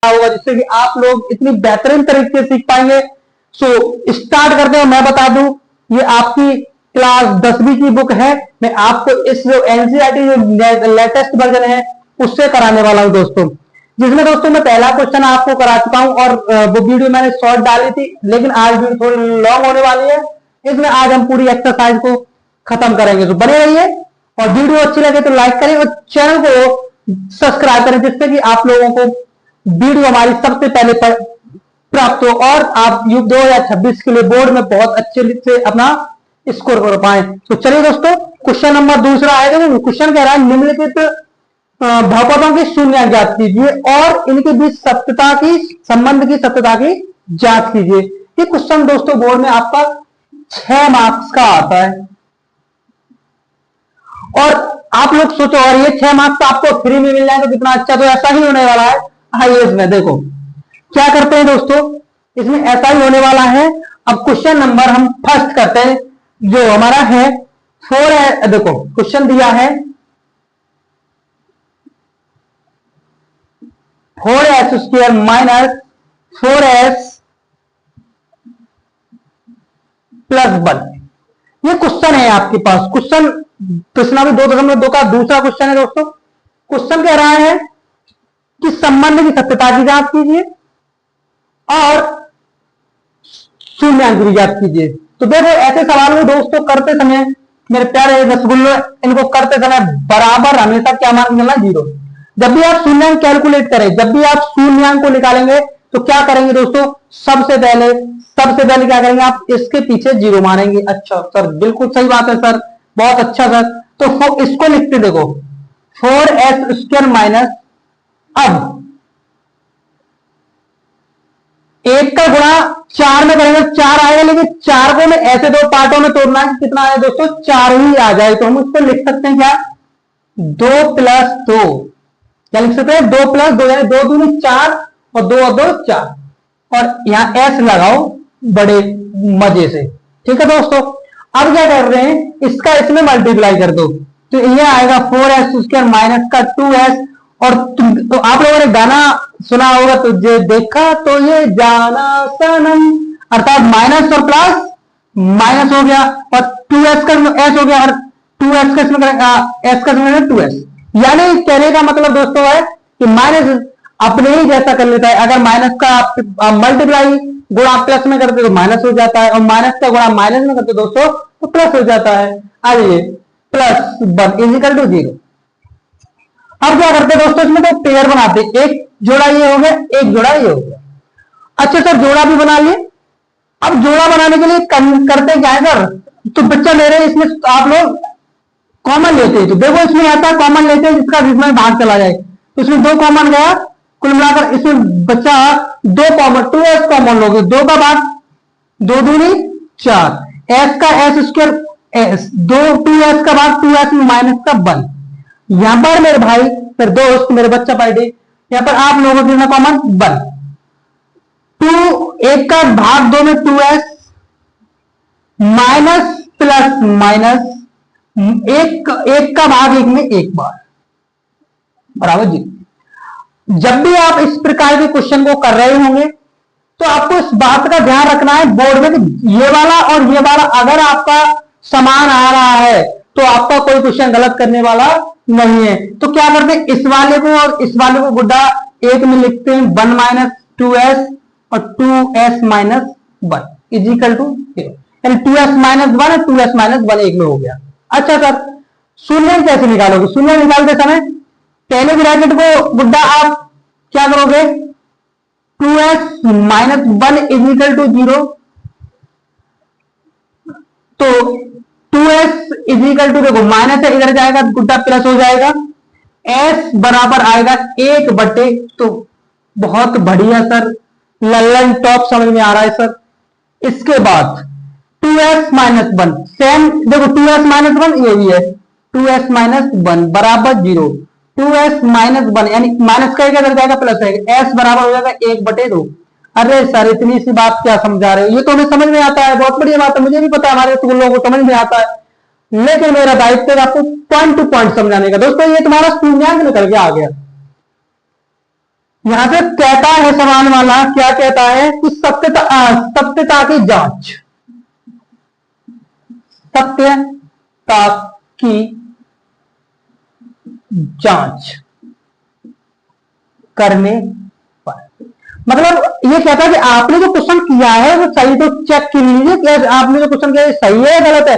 अच्छा होगा, जिससे कि आप लोग इतनी बेहतरीन तरीके से सीख पाएंगे। सो स्टार्ट करते हैं। मैं बता दूं, ये आपकी क्लास 10वीं की बुक है। मैं आपको इस जो एनसीईआरटी जो लेटेस्ट वर्जन है उससे कराने वाला हूं दोस्तों, जिसमें दोस्तों मैं पहला क्वेश्चन आपको करा चुका हूं और वो वीडियो मैंने शॉर्ट डाली थी, लेकिन आज वीडियो थोड़ी लॉन्ग होने वाली है। इसमें आज हम पूरी एक्सरसाइज को खत्म करेंगे। तो बने रहिए और वीडियो अच्छी लगे तो लाइक करें और चैनल को सब्सक्राइब करें, जिससे कि आप लोगों को वीडियो हमारी सबसे पहले प्राप्त हो और आप युग 2026 के लिए बोर्ड में बहुत अच्छे से अपना स्कोर कर पाए। तो चलिए दोस्तों, क्वेश्चन नंबर दूसरा आएगा। क्वेश्चन कह रहा है निम्नलिखित बहुपदों की शून्य ज्ञात कीजिए और इनके बीच सत्यता की संबंध की सत्यता की जांच कीजिए। ये क्वेश्चन दोस्तों बोर्ड में आपका 6 मार्क्स का आता है और आप लोग सोचो, और ये 6 मार्क्स आपको फ्री में मिल जाए तो कितना अच्छा। तो ऐसा ही होने वाला है। आइए इसमें देखो क्या करते हैं दोस्तों, इसमें ऐसा ही होने वाला है। अब क्वेश्चन नंबर हम फर्स्ट करते हैं, जो हमारा है 4 है। देखो क्वेश्चन दिया है 4s² माइनस 4s प्लस 1। ये क्वेश्चन है आपके पास। क्वेश्चन प्रश्नावली 2.2 का दूसरा क्वेश्चन है दोस्तों। क्वेश्चन कह रहा है कि संबंध की सत्यता की जांच कीजिए और शून्यांक की जांच कीजिए। तो देखो ऐसे सवाल को दोस्तों करते समय, मेरे प्यारे रसगुल्ले, इनको करते समय बराबर हमेशा क्या मान लेना, 0। जब भी आप शून्यांक कैलकुलेट करें, जब भी आप शून्यांक को निकालेंगे तो क्या करेंगे दोस्तों, सबसे पहले क्या करेंगे, आप इसके पीछे 0 मानेंगे। अच्छा सर, बिल्कुल सही बात है सर, बहुत अच्छा सर। तो इसको लिखते देखो 4s² माइनस, अब 1 का गुणा 4 में करेंगे 4 आएगा, लेकिन 4 को मैं ऐसे 2 पार्टों में तोड़ना है, कितना आया दोस्तों, 4 ही आ जाए। तो हम इसको लिख सकते हैं क्या, 2 प्लस 2। क्या लिख सकते हैं, 2 प्लस 2, यानी 2 दूनी 4 और 2 और 2 4। और यहां s लगाओ बड़े मजे से। ठीक है दोस्तों, अब क्या कर रहे हैं, इसका इसमें मल्टीप्लाई कर दो तो ये आएगा 4s² माइनस का 2s। और तो आप लोगों ने गाना सुना होगा, तो जो देखा तो ये जाना सनम, अर्थात माइनस और प्लस माइनस हो गया और 2s का s हो गया और 2s का इसमें s का इसमें 2s। यानी कहने का मतलब दोस्तों है कि माइनस अपने ही जैसा कर लेता है। अगर माइनस का आप मल्टीप्लाई गुणा प्लस में करते तो माइनस हो जाता है, और माइनस का गुणा माइनस में करते दोस्तों तो प्लस हो जाता है। आइए प्लस 1 इजिकल टू 0। अब क्या करते दोस्तों, इसमें तो पेयर बनाते, एक जोड़ा ये हो गया, एक जोड़ा ये हो गया। अच्छा सर, जोड़ा भी बना लिए। अब जोड़ा बनाने के लिए करते क्या है सर, तो बच्चा ले रहे हैं, इसमें आप लोग कॉमन लेते हैं। तो देखो इसमें ऐसा कॉमन लेते हैं जिसका जिसमें भाग चला जाए, तो इसमें 2 कॉमन गया, कुल मिलाकर इसमें बच्चा 2 कॉमन, 2s कॉमन लोगे, 2 का भाग 2 दूनी 4, s का s² s, 2s का भाग 2s माइनस का 1। यहां पर मेरे भाई, फिर दोस्त, मेरे बच्चा पार्टी, यहां पर आप लोगों के कॉमन 1, 2, 1 का भाग 2 में 2s माइनस प्लस माइनस, एक का भाग 1 में 1 बार बराबर 0। जब भी आप इस प्रकार के क्वेश्चन को कर रहे होंगे तो आपको इस बात का ध्यान रखना है बोर्ड में कि ये वाला और ये वाला अगर आपका समान आ रहा है तो आपका कोई क्वेश्चन गलत करने वाला नहीं है। तो क्या करते हैं, इस वाले को और इस वाले को गुड्डा एक में लिखते हैं 1 माइनस 2s और 2s माइनस 1 इजिकल टू 0, यानी 2s माइनस 1 और 2s माइनस 1 एक में हो गया। अच्छा सर, शून्य कैसे निकालोगे, शून्य निकालते समय पहले ब्रैकेट को गुड्डा आप क्या करोगे, 2s माइनस 1 इजिकल टू 0। तो 2s इजिकल टू, देखो माइनस है इधर जाएगा गुड्डा प्लस हो जाएगा, s बराबर आएगा 1 बटे, तो बहुत बढ़िया सर, लल्लन टॉप समझ में आ रहा है सर। इसके बाद 2s माइनस 1 सेम, देखो 2s माइनस 1 ये भी है, 2s माइनस 1 बराबर 0, 2s माइनस 1 यानी माइनस का इधर जाएगा प्लस आएगा, s बराबर हो जाएगा 1 बटे 2। अरे सर, इतनी सी बात क्या समझा रहे हो, ये तो हमें समझ में आता है, बहुत बढ़िया बात है, मुझे भी पता है, हमारे स्कूल लोगों को समझ में आता है, लेकिन मेरा दायित्व है आपको पॉइंट टू पॉइंट समझाने का। दोस्तों ये तुम्हारा शून्यांक निकल के आ गया, यहां से कहता है सवाल वाला, क्या कहता है कि सत्यता की जांच, सत्यता की जांच करने पर, मतलब ये कहता है कि आपने जो क्वेश्चन किया है वो सही, तो चेक कर लीजिए कि आपने जो क्वेश्चन किया है सही है या गलत है।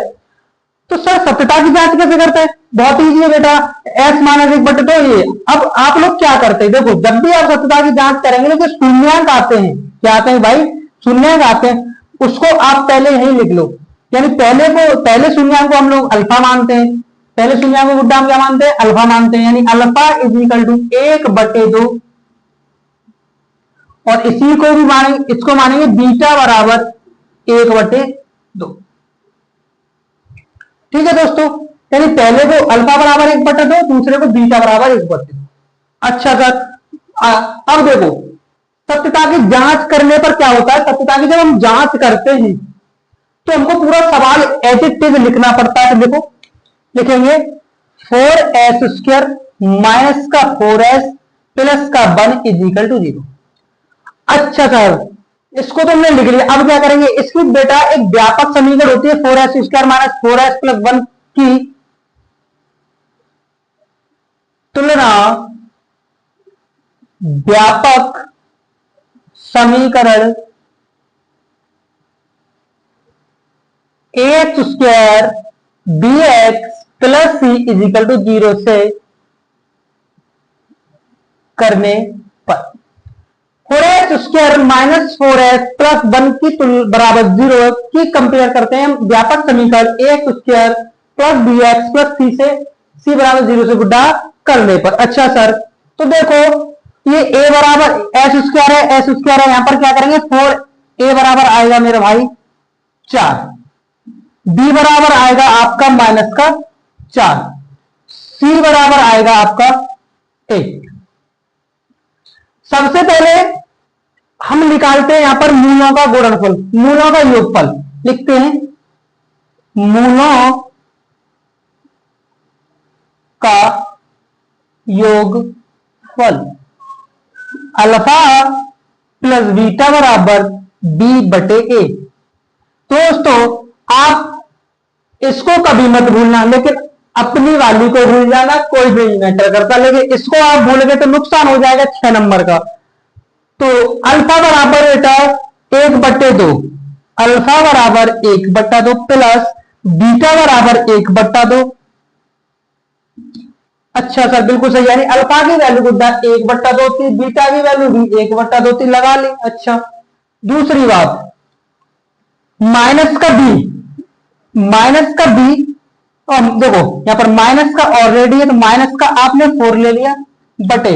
तो सर सत्यता की जांच कैसे करते हैं? बहुत ईजी है बेटा, s माइनस 1/2 ये। अब आप लोग क्या करते हैं, देखो जब भी आप सत्यता की जांच करेंगे तो शून्यांक आते हैं, क्या आते हैं भाई? शून्यांक आते हैं, उसको आप पहले यही लिख लो। यानी पहले शून्यांक को हम लोग अल्फा मानते हैं, पहले शून्यांक को गुड्डा हम क्या मानते हैं? अल्फा मानते हैं। यानी अल्फा इज इक्वल टू 1/2, और इसी को भी मानेंगे, इसको मानेंगे बीटा बराबर 1/2। ठीक है दोस्तों, यानी पहले को अल्फा बराबर 1/2, दूसरे को बीटा बराबर 1/2। अच्छा सर, अब देखो सत्यता की जांच करने पर क्या होता है, सत्यता की जब हम जांच करते हैं तो हमको पूरा सवाल एडिटिव लिखना पड़ता है। तो देखो लिखेंगे 4s² माइनस का 4s प्लस का 1 इज इक्वल टू 0। अच्छा सर, इसको तो हमने लिख लिया, अब क्या करेंगे? इसकी बेटा एक व्यापक समीकरण होती है 4s² माइनस 4s प्लस 1 की तुलना व्यापक समीकरण ax² bx plus c is equal to 0 से करने पर 4s² माइनस 4s प्लस 1 की बराबर 0 की कंपेयर करते हैं हम व्यापक समीकरण ax² plus bx plus c से c बराबर 0 से गुड्डा करने पर। अच्छा सर, तो देखो ये a बराबर s² है, s² है, यहां पर क्या करेंगे 4a बराबर आएगा मेरे भाई 4, b बराबर आएगा आपका माइनस का 4, c बराबर आएगा आपका 1। सबसे पहले हम निकालते हैं यहां पर मूलों का गुणनफल, मूलों का योगफल लिखते हैं, मूलों का योगफल अल्फा प्लस बीटा बराबर b/a। दोस्तों आप इसको कभी मत भूलना, लेकिन अपनी वाली को भूल जाना, कोई भी मैटर करता, लेकिन इसको आप भूल गए तो नुकसान हो जाएगा 6 नंबर का। तो अल्फा बराबर बेटा 1/2, अल्फा बराबर 1/2 प्लस बीटा बराबर 1/2। अच्छा सर, बिल्कुल सही, यानी अल्फा की वैल्यू गुड्डा 1/2 थी, बीटा की वैल्यू भी 1/2 थी, लगा ली। अच्छा, दूसरी बात माइनस का बी, माइनस का बी, और देखो यहां पर माइनस का ऑलरेडी है तो माइनस का आपने 4 ले लिया बटे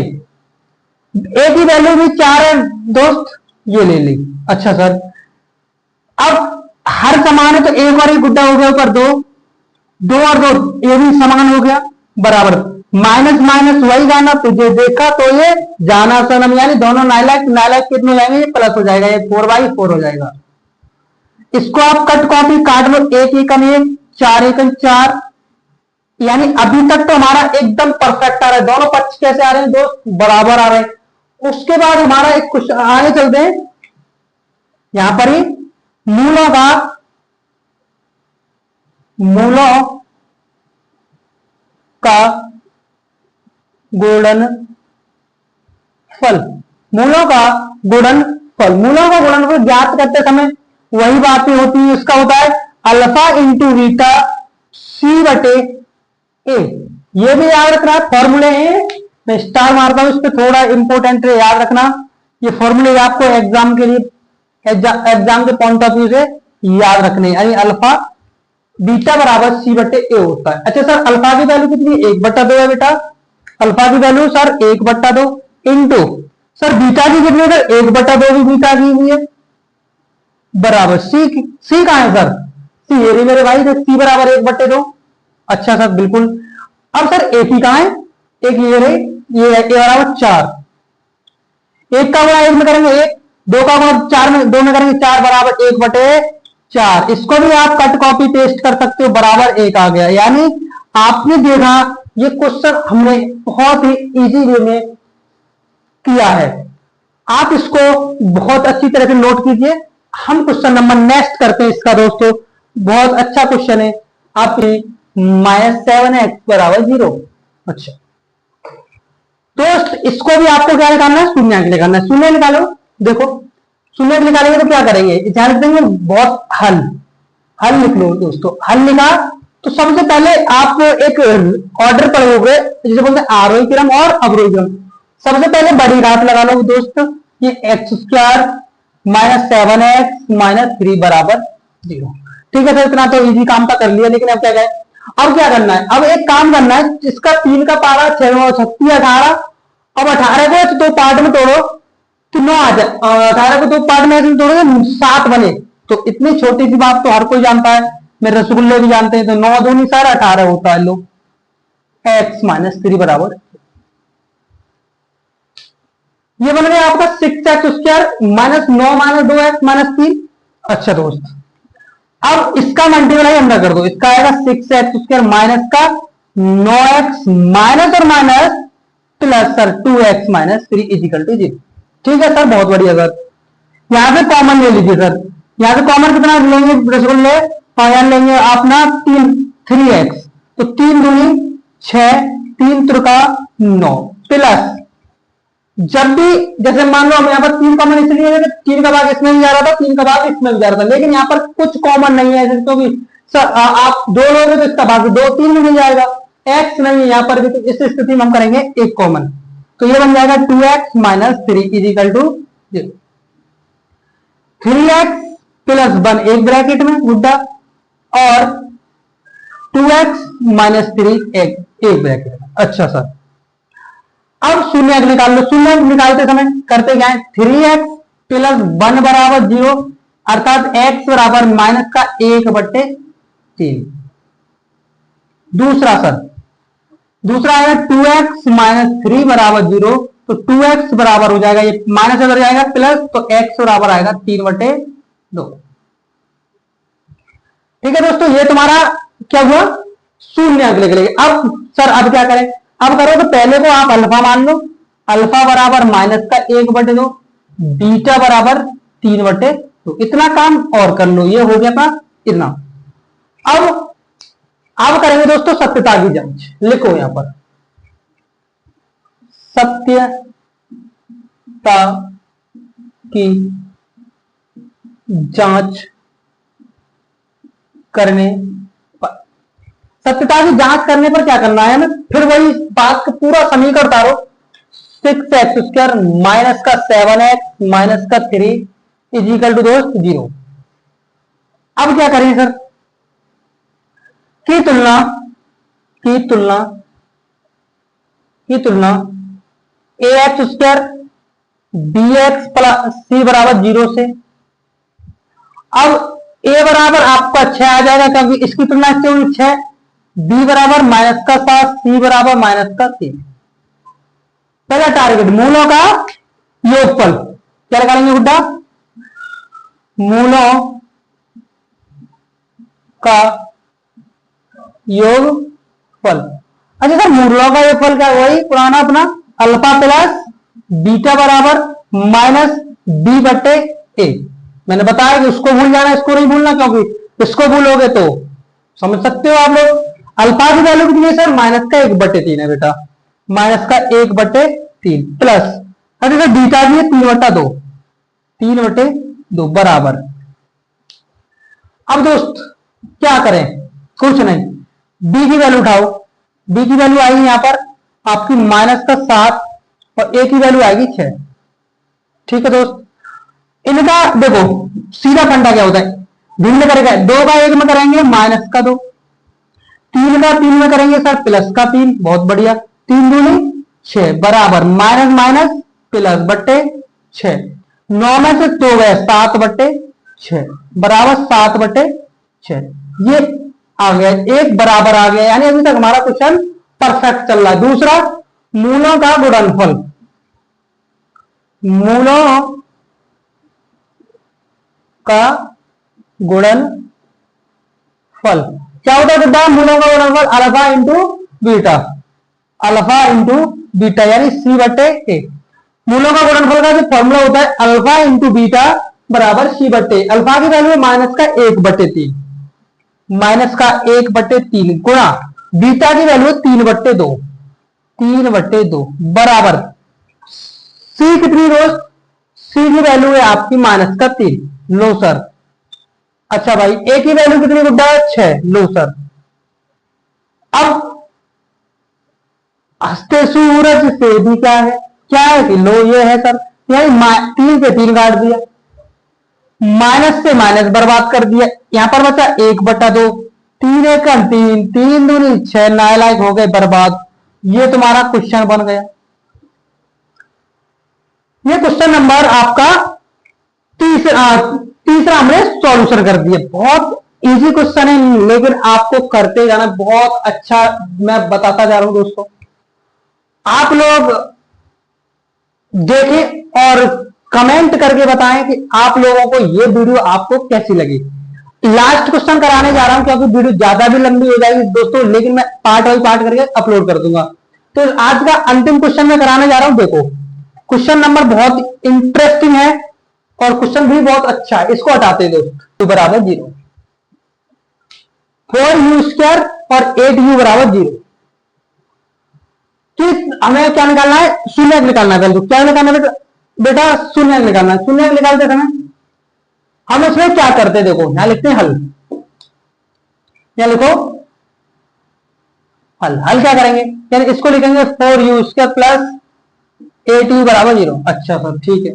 ए की वैल्यू भी 4 है दोस्त, ये ले ली। अच्छा सर, अब हर समान है तो एक और एक गुड्डा हो गया ऊपर 2, 2 और 2 ये भी समान हो गया बराबर, माइनस माइनस वही जाना, तुझे देखा तो ये जाना सनम, यानी दोनों नाइलाक नाइलाक कितने हो जाएंगे? ये प्लस हो जाएगा, ये 4/4 हो जाएगा। इसको आप कट कॉपी काट लो, 1 एकम 1, 4 एकम 4, यानी अभी तक तो हमारा एकदम परफेक्ट आ रहा है। दोनों पक्ष कैसे आ रहे हैं दोस्त? बराबर आ रहे हैं। उसके बाद हमारा एक क्वेश्चन आगे चलते हैं, यहां पर ही मूलों का गुणनफल, मूलों का गुणनफल, मूलों का गुणनफल ज्ञात करते समय वही बातें होती है, इसका होता है अल्फा इंटू बीटा c/a। ये भी याद रखना, फॉर्मूले हैं, मैं स्टार मारता हूं, इस पर थोड़ा इंपोर्टेंट है, याद रखना। ये फॉर्मूले आपको एग्जाम के लिए, एग्जाम के पॉइंट ऑफ व्यू से याद रखने, यानी अल्फा बीटा बराबर c/a होता है। अच्छा सर, अल्फा की वैल्यू कितनी? 1/2 है बेटा, अल्फा की value sir 1/2 into sir beta की कितनी है? 1/2 भी बीटा की हुई है बराबर सी कहां है सर? सी ये रही मेरे भाई, सी बराबर 1/2। अच्छा सर, बिल्कुल। अब सर ए की कहां है? एक ये रही, ये है ए बराबर 4, एक का गुणा 1 में करेंगे 1, 2 का गुणा 4 में 2 में करेंगे 4 बराबर 1/4। इसको भी आप कट कॉपी पेस्ट कर सकते हो, बराबर 1 आ गया। यानी आपने देखा ये क्वेश्चन हमने बहुत ही इजी वे में किया है। आप इसको बहुत अच्छी तरह से नोट कीजिए। हम क्वेश्चन नंबर नेक्स्ट करते हैं इसका दोस्तों, बहुत अच्छा क्वेश्चन है आपकी -7x बराबर 0। अच्छा दोस्त, इसको भी आपको क्या निकालना है, शून्य निकालना है। शून्य निकालो, देखो शून्य निकालेंगे तो क्या करेंगे, ध्यान रखेंगे बहुत हल हल लिख लो दोस्तों। हल लिखा तो सबसे पहले आप एक ऑर्डर पढ़ोगे जिसे बोलते हैं आरोही क्रम और अवरोही क्रम। सबसे पहले बड़ी घात लगा लो दोस्त, ये x² -7x-3 बराबर 0। ठीक है सर, इतना तो इजी काम था, कर लिया। लेकिन अब क्या करें, अब क्या करना है, अब एक काम करना है, इसका 3 का पारा 6 36 18, अब 18 को दो पार्ट में तोड़ो तो 9 आ जाए। 18 को दो पार्ट में तोड़ोगे 7 बने। तो इतनी छोटी सी बात तो हर कोई जानता है, मेरे रसगुल्ले भी जानते हैं। तो 9 दूनी सारा 18 होता है। लो x-3 बराबर ये बन गया आपका 6x² -9 -2x -3। अच्छा दोस्त, अब इसका मल्टीप्लाई अंदर कर दो, इसका आएगा 6x² माइनस का 9x माइनस और minus plus sir 2x -3 is equal to 0। ठीक है सर, बहुत बढ़िया सर। यहां से कॉमन ले लीजिए सर, यहां से कॉमन कितना लेंगे रसगुल्ले, और यहां लेंगे आप ना 3x, तो 3 दूनी 6, 3 त्रिका 9 प्लस, जब भी जैसे मान लो हम यहाँ पर 3 कॉमन इसलिए 3 का भाग इसमें भी जा रहा था, 3 का भाग इसमें भी जा रहा था, लेकिन यहाँ पर कुछ कॉमन नहीं है। तो भी सर आप 2 लोगे तो इसका भाग 2 3 में मिल जाएगा, x नहीं है यहाँ पर भी। तो इस स्थिति में हम करेंगे एक कॉमन, तो ये बन जाएगा 2x -3 is equal to 0। 3x plus 1 एक ब्रैकेट में गुड्डा, और 2x -3 एक ब्रैकेट में। अच्छा सर, अब शून्य निकाल लो। शून्य निकालते समय करते क्या है, 3x प्लस 1 बराबर 0, अर्थात x बराबर माइनस का 1/3। दूसरा सर, दूसरा आएगा 2x -3 बराबर 0, तो 2x बराबर हो जाएगा, ये माइनस अगर जाएगा प्लस, तो x बराबर आएगा 3/2। ठीक है दोस्तों, ये तुम्हारा क्या हुआ, शून्य अंक लिख लेंगे। अब सर अब क्या करें, अब करो तो पहले को आप अल्फा मान लो, अल्फा बराबर माइनस का 1/2, बीटा बराबर 3/2। इतना काम और कर लो, ये हो गया था इतना। अब करेंगे दोस्तों सत्यता की जांच। लिखो यहां पर सत्यता की जांच करने पर, सत्यता की जांच करने पर क्या करना है, फिर वही बात का पूरा समीकरण उतारो। 6x² माइनस का 7x माइनस का 3 इजिकल टू दोस्त 0। अब क्या करें सर, की तुलना ax² bx प्लस c बराबर 0 से। अब a बराबर आपका 6 आ जाएगा, क्योंकि इसकी तुलना इससे हुई 6, b बराबर माइनस का 7, c बराबर माइनस का 3। पहला टारगेट मूलों का योगफल, क्या निकालेंगे गुड्डा, मूलों का योगफल। अच्छा सर, मूलों का योगफल क्या, वही पुराना अपना अल्फा प्लस बीटा बराबर माइनस b/a। मैंने बताया कि उसको भूल जाना, इसको नहीं भूलना, क्योंकि इसको भूलोगे तो समझ सकते हो आप लोग। अल्फा की वैल्यू कितनी है सर, माइनस का 1/3 है बेटा, माइनस का 1/3 प्लस, अच्छा सर बीटा भी है 3/2 बराबर। अब दोस्त क्या करें, कुछ नहीं, b की वैल्यू उठाओ। b की वैल्यू आएगी यहां पर आपकी माइनस का 7 और a की वैल्यू आएगी 6। ठीक है दोस्त, इनका देखो सीधा फंडा क्या होता है, भिन्न करेगा, 2 का 1 में करेंगे माइनस का 2, 3 का 3 में करेंगे सर प्लस का 3, बहुत बढ़िया, 3 दूनी 6 बराबर माइनस माइनस प्लस बट्टे 6, 9 में से 2 गए 7/6 बराबर 7/6। ये आ गया, एक बराबर आ गया, यानी अभी तक हमारा क्वेश्चन परफेक्ट चल रहा है। दूसरा, मूलों का गुणनफल, मूलों का गुणनफल क्या होता है बेटा, मूलों का गुणनफल alpha into beta, alpha into beta यानी c/a। मूलों का गुणनफल का जो फॉर्मूला होता है अल्फा इंटू बीटा बराबर सी बट्टे, अल्फा की वैल्यू है माइनस का 1/3, माइनस का 1/3 गुणा बीटा की वैल्यू है 3/2, 3/2 बराबर सी कितनी रोज, सी की वैल्यू है आपकी माइनस का 3। लो सर, अच्छा भाई ए की वैल्यू कितनी गुड्डा है 6। लो सर, अब हंसते सूरज से भी क्या है कि लो ये है सर, यानी 3 से 3 काट दिया, माइनस से माइनस बर्बाद कर दिया, यहां पर बचा 1/2, 3 1 3, 3 दूनी 6, नालायक हो गए बर्बाद। ये तुम्हारा क्वेश्चन बन गया। ये क्वेश्चन नंबर आपका तीसरा हमने सॉल्यूशन कर दिया। बहुत इजी क्वेश्चन है, लेकिन आपको करते जाना बहुत अच्छा, मैं बताता जा रहा हूं दोस्तों। आप लोग देखें और कमेंट करके बताएं कि आप लोगों को ये वीडियो आपको कैसी लगी। लास्ट क्वेश्चन कराने जा रहा हूं क्योंकि वीडियो ज्यादा भी लंबी हो जाएगी दोस्तों, लेकिन मैं पार्ट बाई पार्ट करके अपलोड कर दूंगा। तो आज का अंतिम क्वेश्चन मैं कराने जा रहा हूं। देखो, क्वेश्चन नंबर बहुत इंटरेस्टिंग है और क्वेश्चन भी बहुत अच्छा है। इसको हटाते दोस्तों, बराबर 0, 4u² और 8u बराबर 0। कि हमें क्या निकालना है, शून्य निकालना है। पहले तो क्या निकालना है बेटा, शून्य निकालना है। शून्य निकालते समय हम इसमें क्या करते हैं, देखो यहां लिखते हैं हल, यहां लिखो हल। हल क्या करेंगे, यानी इसको लिखेंगे 4u² प्लस 8u बराबर 0। अच्छा सर ठीक है,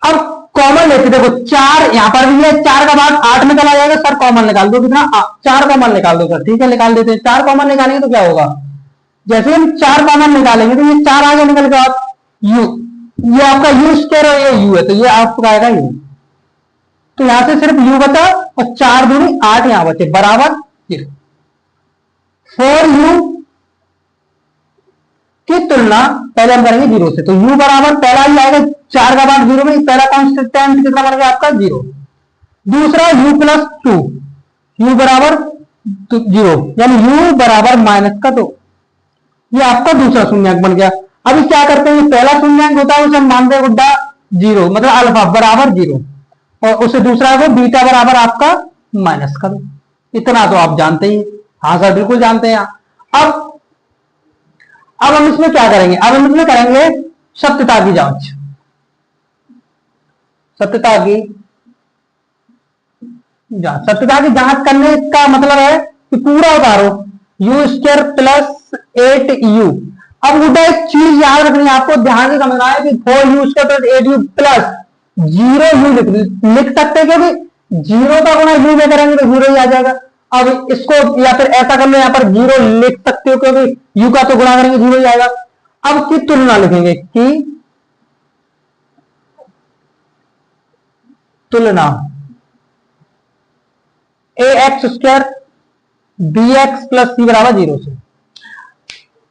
अब कॉमन लेते, देखो 4 यहां पर भी है, 4 का भाग 8 में चला जाएगा सर, कॉमन निकाल दो। कितना, 4 कॉमन निकाल दो सर। ठीक है, निकाल देते हैं। 4 कॉमन निकालेंगे तो क्या होगा, जैसे हम 4 कॉमन निकालेंगे तो ये 4 आगे निकल गया u, ये आपका u² और ये u है, तो ये आपका आएगा u। तो यहां से सिर्फ u बचा और 4 दूनी 8 यहां बचे बराबर 0। 4u की तुलना पहले हम करेंगे 0 से, तो u बराबर पहला ही आएगा, 4 का भाग 0 में, पहला कांस्टेंट कितना बन गया आपका 0। दूसरा u प्लस 2, u बराबर 0, यानी u बराबर माइनस का 2। ये आपका दूसरा शून्यंक बन गया। अभी क्या करते हैं, पहला शून्यंक होता है उसे हम मानते हैं गुड्डा 0, मतलब अल्फा बराबर 0, और उसे दूसरा को बीटा बराबर आपका माइनस का 2। इतना तो आप जानते ही। हाँ सर बिल्कुल जानते हैं। अब हम इसमें क्या करेंगे, अब हम इसमें करेंगे सत्यता की जांच। सत्यता की जांच करने का मतलब है कि पूरा उतारो u² प्लस 8u। अब गुड्डा एक चीज याद रखनी है आपको, ध्यान से समझना है कि 4u² plus 8u plus 0u लिख सकते हैं, क्योंकि 0 का गुणा u में करेंगे तो 0 ही आ जाएगा। अब इसको या फिर ऐसा कर लो, यहां पर 0 लिख सकते हो क्योंकि u का तो गुणा करेंगे 0 ही आएगा। अब की तुलना लिखेंगे, कि तुलना ax² bx प्लस c बराबर 0 से।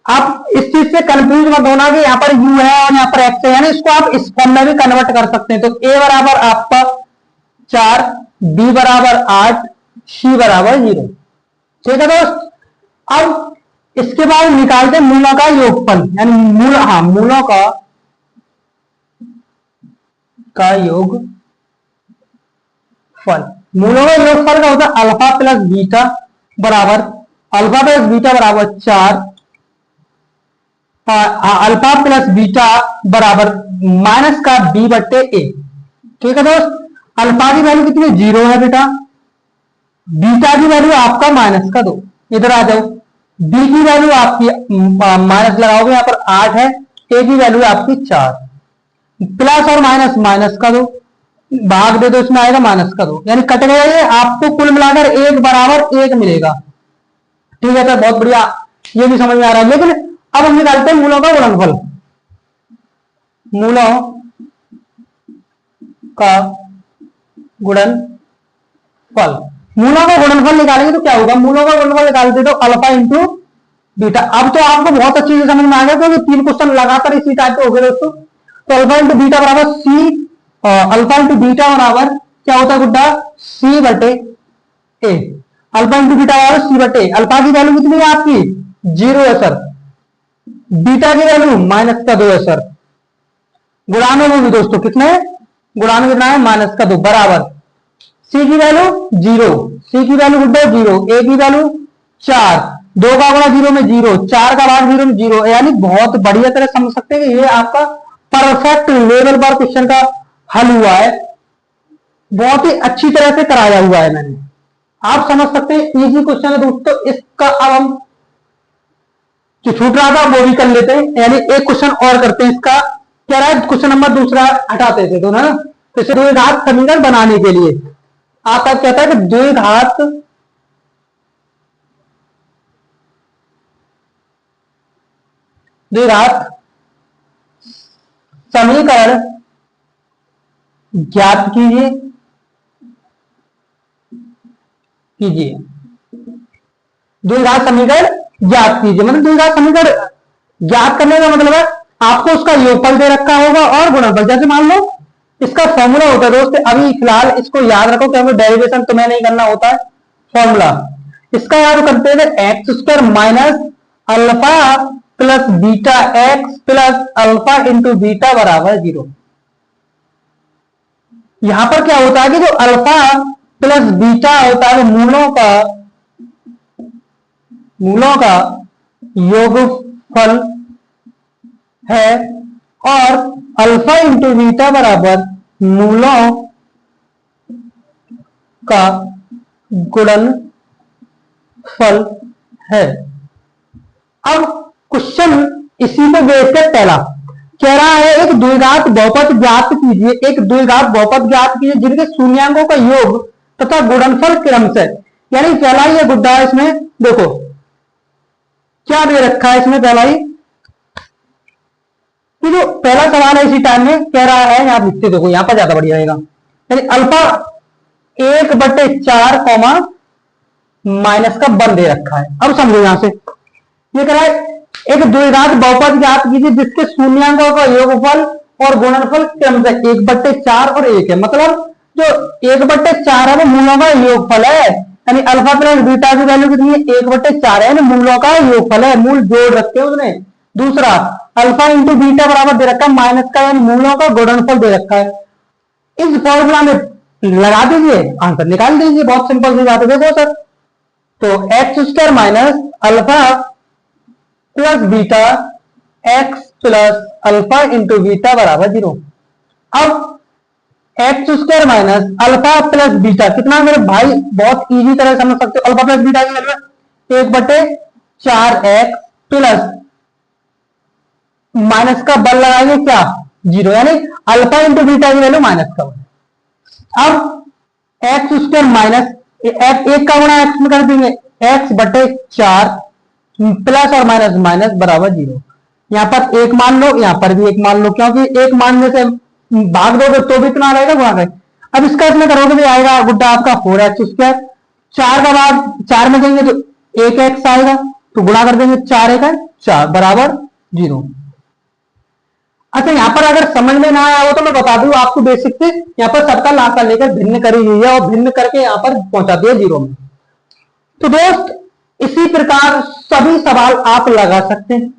आप इस चीज से कंफ्यूज मत होना कि यहाँ पर u है और यहाँ पर x है, यानी इसको आप इस फॉर्म में भी कन्वर्ट कर सकते हैं। तो a बराबर आपका 4, b बराबर 8, c बराबर 0। ठीक है दोस्त, अब इसके बाद निकालते हैं मूलों का योगफल, यानी मूलों का योगफल। मूलों का योगफल का होता है अल्फा प्लस बीटा बराबर 4, अल्फा प्लस बीटा बराबर माइनस का b/a। ठीक है दोस्त, अल्फा की वैल्यू कितनी 0 है बेटा, बीटा की वैल्यू आपका माइनस का 2। इधर आ जाओ, b की वैल्यू आपकी माइनस लगाओगे यहां पर 8 है, a की वैल्यू आपकी 4, प्लस और माइनस माइनस का 2, भाग दे दो, इसमें आएगा माइनस का 2, यानी कट गया ये। आपको कुल मिलाकर 1 बराबर 1 मिलेगा। ठीक है सर, बहुत बढ़िया, ये भी समझ में आ रहा है। लेकिन अब हम निकालते हैं मूलों का गुणनफल। मूलों का गुणनफल, मूलों का गुणनफल निकालेंगे तो क्या होगा, मूलों का गुणनफल निकालते तो अल्फा इंटू बीटा। अब तो आपको बहुत अच्छी से समझ में आ गया क्योंकि 3 क्वेश्चन लगातार इसी टाइप के हो गए दोस्तों। तो अल्फा इंटू बीटा बराबर सी, अल्फा इंटू बीटा बराबर क्या होता है गुड्डा, c/a। अल्फा इंटू बीटा बराबर c/a। अल्फा की वैल्यू कितनी है आपकी 0 है सर, बीटा की वैल्यू माइनस का 2 है सर। गुणानों में भी दोस्तों कितने, गुणान में कितना है -2 बराबर सी की वैल्यू 0, सी की वैल्यू गुड्डो 0, ए की वैल्यू 4, 2 का गुणा 0 में 0, 4 का भाग 0 में 0, यानी बहुत बढ़िया तरह समझ सकते हैं कि ये आपका परफेक्ट लेवल पर क्वेश्चन का हल हुआ है, बहुत ही अच्छी तरह से कराया हुआ है मैंने, आप समझ सकते हैं इजी क्वेश्चन है दोस्तों। इसका अब हम जो छूट रहा था वो भी कर लेते हैं, यानी एक क्वेश्चन और करते हैं। इसका क्या रहा है, क्वेश्चन नंबर दूसरा हटाते थे दोनों ना, तो इसे द्विघात समीकरण बनाने के लिए आपका कहता है कि द्विघात समीकरण ज्ञात कीजिए द्विघात समीकरण ज्ञात कीजिए, मतलब द्विघात समीकरण ज्ञात करने का मतलब है आपको उसका योगफल दे रखा होगा और गुणनफल। जैसे मान लो इसका फॉर्मूला होता है दोस्त, अभी फिलहाल इसको याद रखो क्योंकि डेरिवेशन तुम्हें नहीं करना होता है, फॉर्मूला इसका याद करते हैं x square minus alpha plus beta x plus alpha into beta बराबर 0। यहां पर क्या होता है कि जो अल्फा प्लस बीटा होता है मूलों का योगफल है और अल्फा इंटू बीटा बराबर मूलों का गुणनफल है। अब क्वेश्चन इसी को बेस कर पहला कह रहा है एक द्विघात बहुपद ज्ञात कीजिए, एक द्विघात बहुपद ज्ञात कीजिए जिनके शून्यांकों का योग तथा गुणनफल क्रमशः, यानी पहला ही गुड्डा है इसमें देखो क्या दे रखा है इसमें, पहला ही कि जो पहला सवाल है इसी टाइम में कह रहा है, आप लिखते देखो यहां पर ज्यादा बढ़िया रहेगा, यानी अल्फा 1/4 कॉमा माइनस का 1 दे रखा है। अब समझो यहां से ये कह रहा है एक द्विघात बहुपद ज्ञात कीजिए जिसके शून्यांकों का योगफल और गुणनफल क्रमशः 1/4 और 1 है, मतलब जो 1/4 है वो मूलों का योगफल है, यानी अल्फा प्लस बीटा की वैल्यू कितनी है 1/4 है, मूलों का योगफल है, मूल जोड़ रखे उसने। दूसरा अल्फा इंटू बीटा बराबर दे रखा है माइनस का, यानी मूलों का गुणनफल दे रखा है। इस फॉर्मूला में लगा दीजिए, आंसर निकाल दीजिए, बहुत सिंपल सी बात है। देखो सर तो x square minus alpha plus beta x plus alpha into beta बराबर 0। अब x square minus alpha plus beta कितना मेरे भाई, बहुत इजी तरह समझ सकते हो, अल्फा प्लस बीटा की वैल्यू 1/4 एक्स प्लस माइनस का बल लगाएंगे क्या 0, यानी अल्फा इंटू बीटा की वैल्यू माइनस का बल। अब एक्स स्क्वायर माइनस एक का गुणा एक्स में कर देंगे x/4 प्लस और माइनस माइनस बराबर 0। यहां पर एक मान लो, यहां पर भी एक मान लो, क्योंकि एक मानने से भाग दोगे तो भी इतना रहेगा गुणा करें। अब इसका इसमें करोगे भी आएगा गुड्डा आपका 4x², 4 का भाग 4 में देंगे तो 1x आएगा, तो गुणा कर देंगे 4 बराबर 0। अच्छा यहां पर अगर समझ में ना आया हो तो मैं बता दूं आपको बेसिक से, यहां पर सबका लाकर लेकर भिन्न करी हुई है और भिन्न करके यहां पर पहुंचा दिया 0 में। तो दोस्त इसी प्रकार सभी सवाल आप लगा सकते हैं।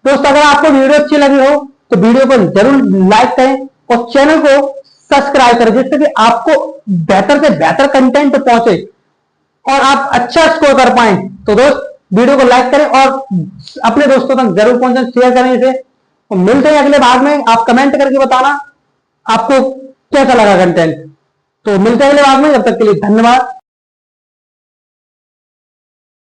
दोस्त अगर आपको वीडियो अच्छी लगी हो तो वीडियो को जरूर लाइक करें और चैनल को सब्सक्राइब करें, जिससे कि आपको बेहतर से बेहतर कंटेंट पहुंचे और आप अच्छा स्कोर कर पाए। तो दोस्त वीडियो को लाइक करें और अपने दोस्तों तक जरूर पहुंचे, शेयर करें इसे। तो मिलते हैं अगले भाग में, आप कमेंट करके बताना आपको कैसा लगा कंटेंट। तो मिलते हैं अगले भाग में, जब तक के लिए धन्यवाद।